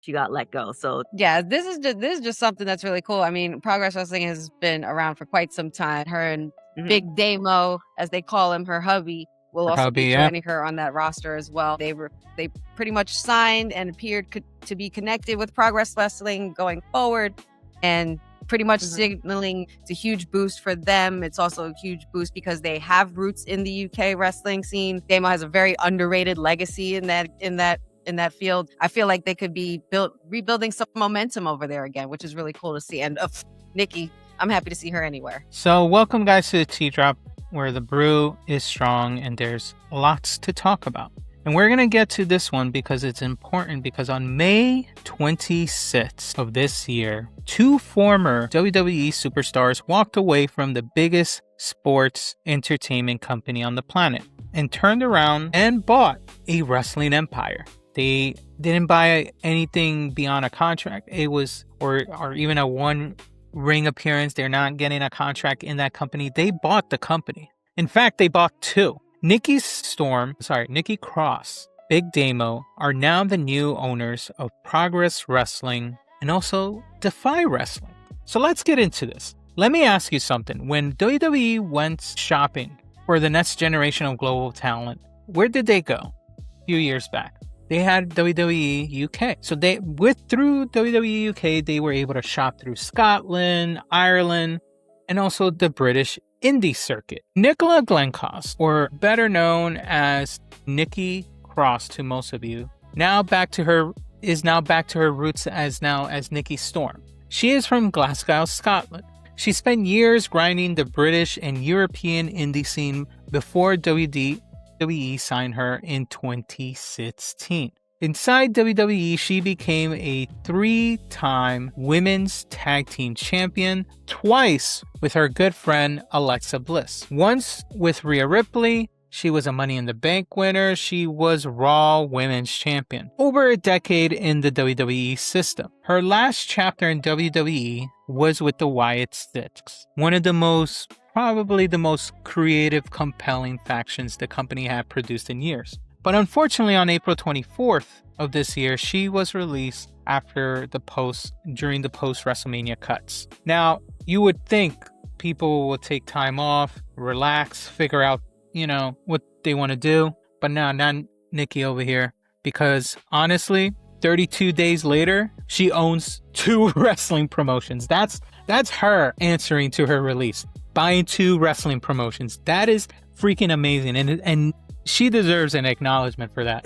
she got let go. So yeah, this is just something that's really cool. I mean, Progress Wrestling has been around for quite some time. Her and mhm, Big Damo, as they call him, her hubby, will Her also hubby, be yeah. joining her on that roster as well. They pretty much signed and appeared to be connected with Progress Wrestling going forward, and pretty much mhm. signaling it's a huge boost for them. It's also a huge boost because they have roots in the UK wrestling scene. Damo has a very underrated legacy in that field. I feel like they could be rebuilding some momentum over there again, which is really cool to see. And Nikki, I'm happy to see her anywhere. So welcome guys to the Tea Drop, where the brew is strong and there's lots to talk about. And we're going to get to this one because it's important, because on May 26th of this year, two former WWE superstars walked away from the biggest sports entertainment company on the planet and turned around and bought a wrestling empire. They didn't buy anything beyond a contract. It was, or even a one ring appearance. They're not getting a contract in that company. They bought the company. In fact, they bought two. Nikki Cross, Big Damo are now the new owners of Progress Wrestling and also DEFY Wrestling. So let's get into this. Let me ask you something. When WWE went shopping for the next generation of global talent, where did they go? A few years back, they had WWE UK. So through WWE UK, they were able to shop through Scotland, Ireland, and also the British indie circuit. Nicola Glencost, or better known as Nikki Cross to most of you, is now back to her roots as Nikki Storm. She is from Glasgow, Scotland. She spent years grinding the British and European indie scene before WWE signed her in 2016. Inside WWE, she became a 3-time women's tag team champion, twice with her good friend Alexa Bliss. Once with Rhea Ripley, she was a Money in the Bank winner. She was Raw Women's Champion. Over a decade in the WWE system. Her last chapter in WWE was with the Wyatt Sticks, probably the most creative, compelling factions the company had produced in years. But unfortunately, on April 24th of this year, she was released during the post-WrestleMania cuts. Now, you would think people will take time off, relax, figure out, what they want to do. But no, not Nikki over here. Because honestly, 32 days later, she owns 2 wrestling promotions. That's her answering to her release. Buying 2 wrestling promotions. That is freaking amazing. And she deserves an acknowledgement for that.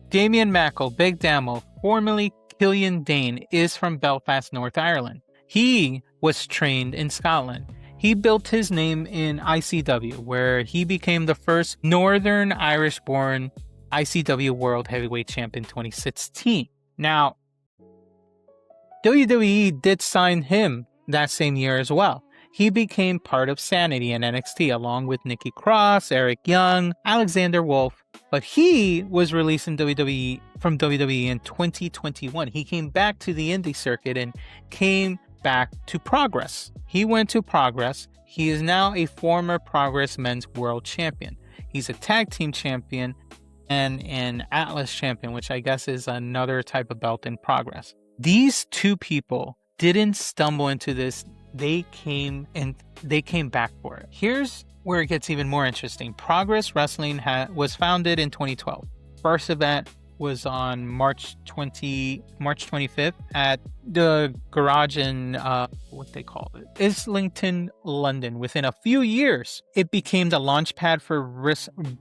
Damien Mackel, Big Damo, formerly Killian Dain, is from Belfast, North Ireland. He was trained in Scotland. He built his name in ICW, where he became the first Northern Irish-born ICW World Heavyweight Champion in 2016. Now, WWE did sign him that same year as well. He became part of Sanity in NXT along with Nikki Cross, Eric Young, Alexander Wolf, but he was released from WWE in 2021. He came back to the indie circuit and came back to Progress. He went to Progress. He is now a former Progress Men's World Champion. He's a tag team champion and an Atlas champion, which I guess is another type of belt in Progress. These two people didn't stumble into this. They came back for it. Here's where it gets even more interesting. Progress Wrestling was founded in 2012. First event was on March 25th at the garage in Islington, London. Within a few years, it became the launchpad for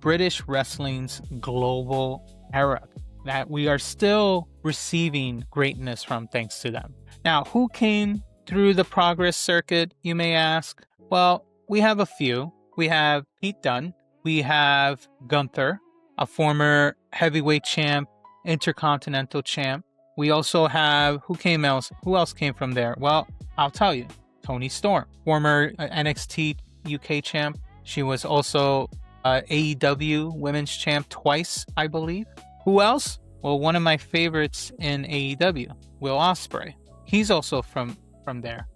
British wrestling's global era that we are still receiving greatness from, thanks to them. Now, who came through the Progress circuit, you may ask? Well, we have a few. We have Pete Dunne. We have Gunther, a former heavyweight champ, intercontinental champ. We also have, who else came from there? Well, I'll tell you. Toni Storm, former NXT UK champ. She was also AEW women's champ twice, I believe. Who else? Well, one of my favorites in AEW, Will Ospreay. He's also from there.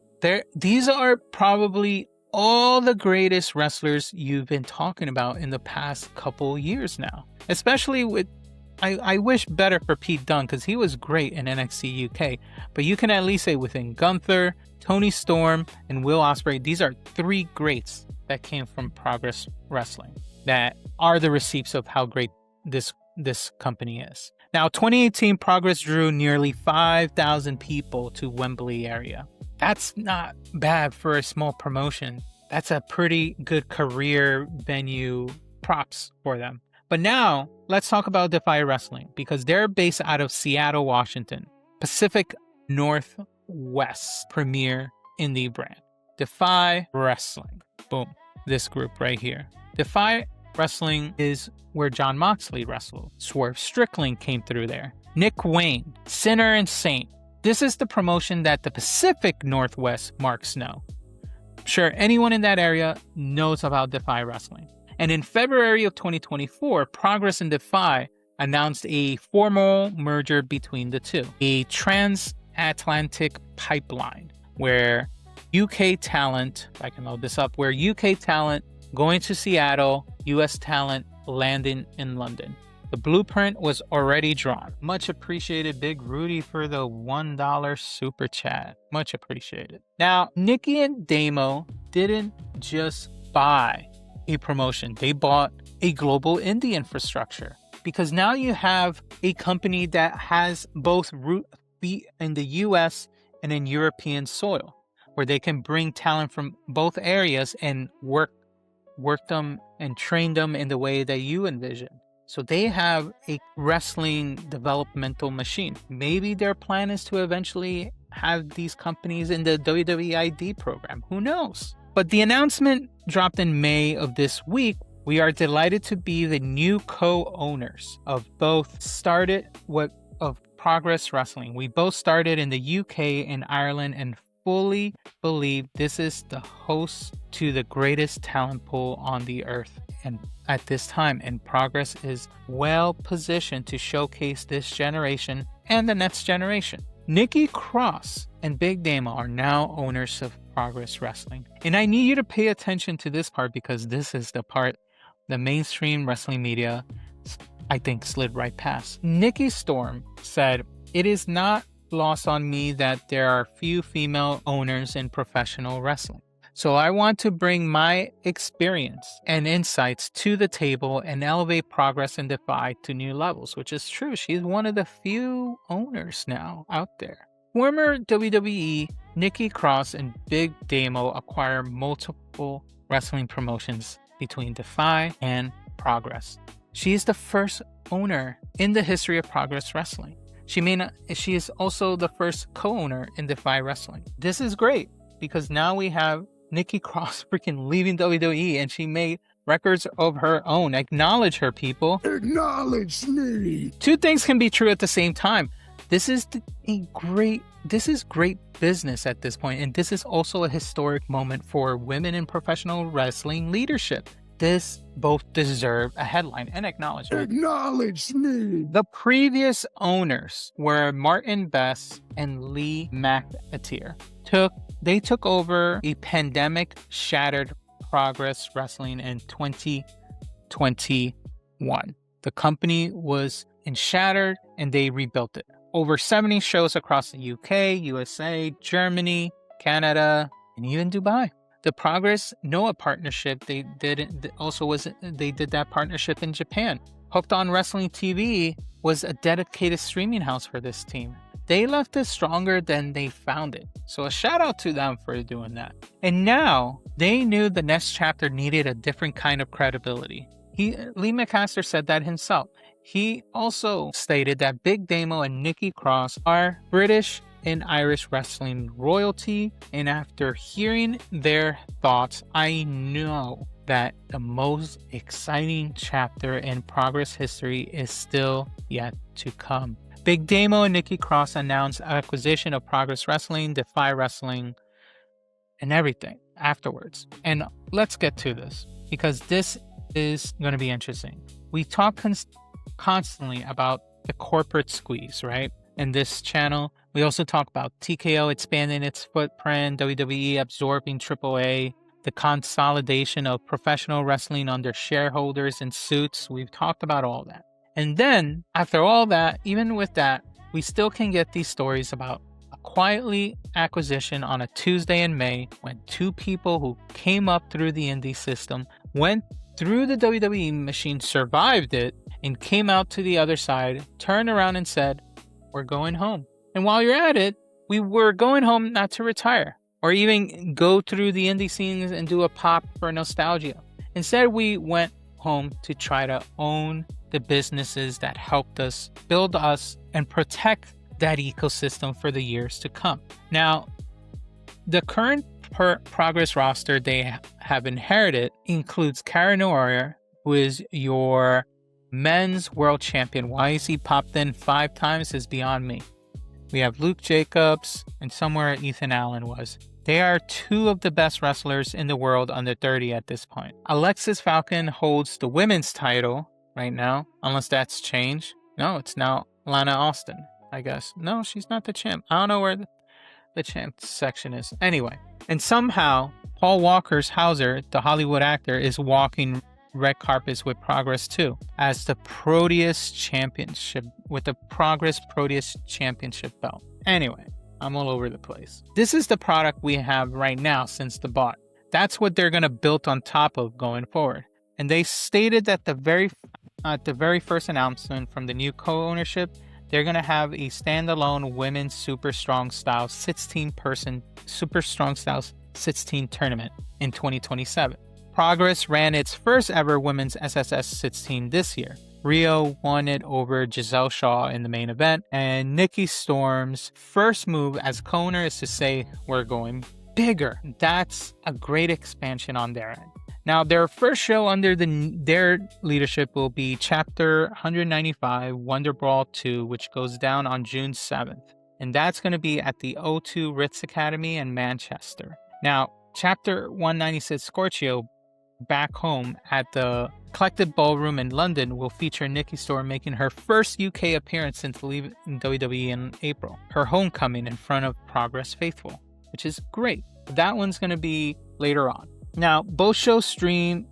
These are probably all the greatest wrestlers you've been talking about in the past couple years now, especially with I wish better for Pete Dunne because he was great in NXT UK. But you can at least say within Gunther, Tony Storm, and Will Ospreay, these are 3 greats that came from Progress Wrestling that are the receipts of how great this company is. Now, 2018 Progress drew nearly 5,000 people to Wembley area. That's not bad for a small promotion. That's a pretty good career venue. Props for them. But now, let's talk about DEFY Wrestling because they're based out of Seattle, Washington. Pacific Northwest premier indie brand. DEFY Wrestling. Boom. This group right here. DEFY Wrestling is where Jon Moxley wrestled. Swerve Strickland came through there. Nick Wayne, Sinner and Saint. This is the promotion that the Pacific Northwest marks know. I'm sure anyone in that area knows about DEFY Wrestling. And in February of 2024, Progress and DEFY announced a formal merger between the two. A transatlantic pipeline where UK talent, if I can load this up, where UK talent going to Seattle, US talent landing in London. The blueprint was already drawn. Much appreciated, Big Rudy, for the $1 super chat. Much appreciated. Now, Nikki and Damo didn't just buy a promotion. They bought a global indie infrastructure because now you have a company that has both feet in the US and in European soil where they can bring talent from both areas and work them and train them in the way that you envision. So they have a wrestling developmental machine. Maybe their plan is to eventually have these companies in the WWE ID program. Who knows? But the announcement dropped in May of this week. We are delighted to be the new co-owners of Progress Wrestling. We both started in the UK and Ireland and fully believe this is the host to the greatest talent pool on the earth and at this time, and Progress is well positioned to showcase this generation and the next generation. Nikki Cross and Big Damo are now owners of Progress Wrestling. And I need you to pay attention to this part because this is the part the mainstream wrestling media, I think, slid right past. Nikki Storm said, "It is not lost on me that there are few female owners in professional wrestling. So I want to bring my experience and insights to the table and elevate Progress and DEFY to new levels," which is true. She's one of the few owners now out there. Former WWE Nikki Cross and Big Damo acquire multiple wrestling promotions between DEFY and Progress. She is the first owner in the history of Progress Wrestling. She is also the first co-owner in DEFY Wrestling. This is great because now we have Nikki Cross freaking leaving WWE and she made records of her own. Acknowledge her, people. Acknowledge me. Two things can be true at the same time. This is great business at this point, and this is also a historic moment for women in professional wrestling leadership. This both deserve a headline and acknowledgement. Acknowledge me. The previous owners were Martin Best and Lee McAteer. They took over a pandemic-shattered Progress Wrestling in 2021. The company was shattered and they rebuilt it. Over 70 shows across the UK, USA, Germany, Canada, and even Dubai. The Progress Noah partnership they did that partnership in Japan. Hooked on Wrestling TV was a dedicated streaming house for this team. They left it stronger than they found it. So a shout out to them for doing that. And now they knew the next chapter needed a different kind of credibility. Lee McAllister said that himself. He also stated that Big Damo and Nikki Cross are British and Irish wrestling royalty, and after hearing their thoughts, I know that the most exciting chapter in Progress history is still yet to come. Big Damo and Nikki Cross announced acquisition of Progress Wrestling, DEFY Wrestling, and everything afterwards. And let's get to this, because this is going to be interesting. We talk constantly about the corporate squeeze, right? In this channel, we also talk about TKO expanding its footprint, WWE absorbing AAA, the consolidation of professional wrestling under shareholders and suits. We've talked about all that. And then after all that, even with that, we still can get these stories about a quietly acquisition on a Tuesday in May when two people who came up through the indie system, went through the WWE machine, survived it, and came out to the other side, turned around and said, "We're going home." And while you're at it, we were going home not to retire or even go through the indie scenes and do a pop for nostalgia. Instead, we went home to try to own the businesses that helped us, build us, and protect that ecosystem for the years to come. Now, the current Progress roster they have inherited includes Kara Noir, who is your men's world champion. Why is he popped in 5 times is beyond me. We have Luke Jacobs, and somewhere Ethan Allen was. They are 2 of the best wrestlers in the world under 30 at this point. Alexis Falcon holds the women's title right now, unless that's changed. No, it's now Lana Austin, I guess. No, she's not the champ. I don't know where the champ section is. Anyway, and somehow Paul Walker's Hauser, the Hollywood actor, is walking red carpets with Progress too, as the Proteus Championship, with the Progress Proteus Championship belt. Anyway, I'm all over the place. This is the product we have right now since the bought. That's what they're going to build on top of going forward. And they stated that at the very first announcement from the new co-ownership, they're going to have a standalone women's Super Strong Styles 16-person Super Strong Styles 16 tournament in 2027. Progress ran its first ever women's SSS 16 this year. Rio won it over Giselle Shaw in the main event, and Nikki Storm's first move as co-owner is to say, "We're going bigger." That's a great expansion on their end. Now, their first show under their leadership will be Chapter 195 Wonder Brawl 2, which goes down on June 7th. And that's going to be at the O2 Ritz Academy in Manchester. Now, Chapter 196 Scorchio, back home at the Collective Ballroom in London, will feature Nikki Storm making her first UK appearance since leaving WWE in April. Her homecoming in front of Progress faithful, which is great. That one's going to be later on. Now, both shows stream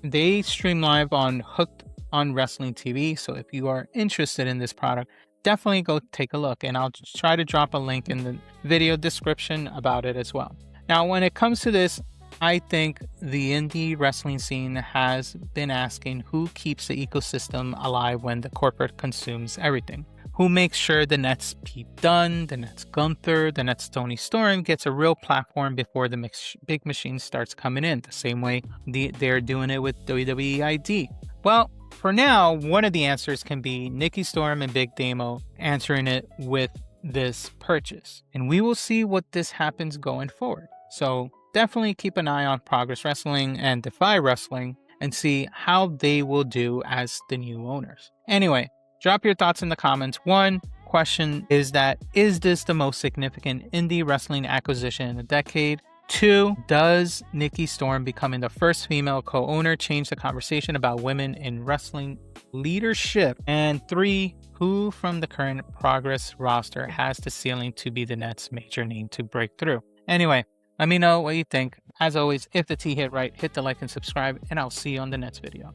live on Hooked on Wrestling TV. So if you are interested in this product, definitely go take a look. And I'll try to drop a link in the video description about it as well. Now, when it comes to this, I think the indie wrestling scene has been asking who keeps the ecosystem alive when the corporate consumes everything. Who makes sure the next Pete Dunne, the next Gunther, the next Tony Storm gets a real platform before the big machine starts coming in, the same way they're doing it with WWE ID. Well, for now, one of the answers can be Nikki Storm and Big Damo answering it with this purchase. And we will see what this happens going forward. So definitely keep an eye on Progress Wrestling and DEFY Wrestling and see how they will do as the new owners. Anyway, drop your thoughts in the comments. One question is this the most significant indie wrestling acquisition in a decade? 2, does Nikki Storm becoming the first female co-owner change the conversation about women in wrestling leadership? And 3, who from the current Progress roster has the ceiling to be the next major name to break through? Anyway, let me know what you think. As always, if the T hit right, hit the like and subscribe, and I'll see you on the next video.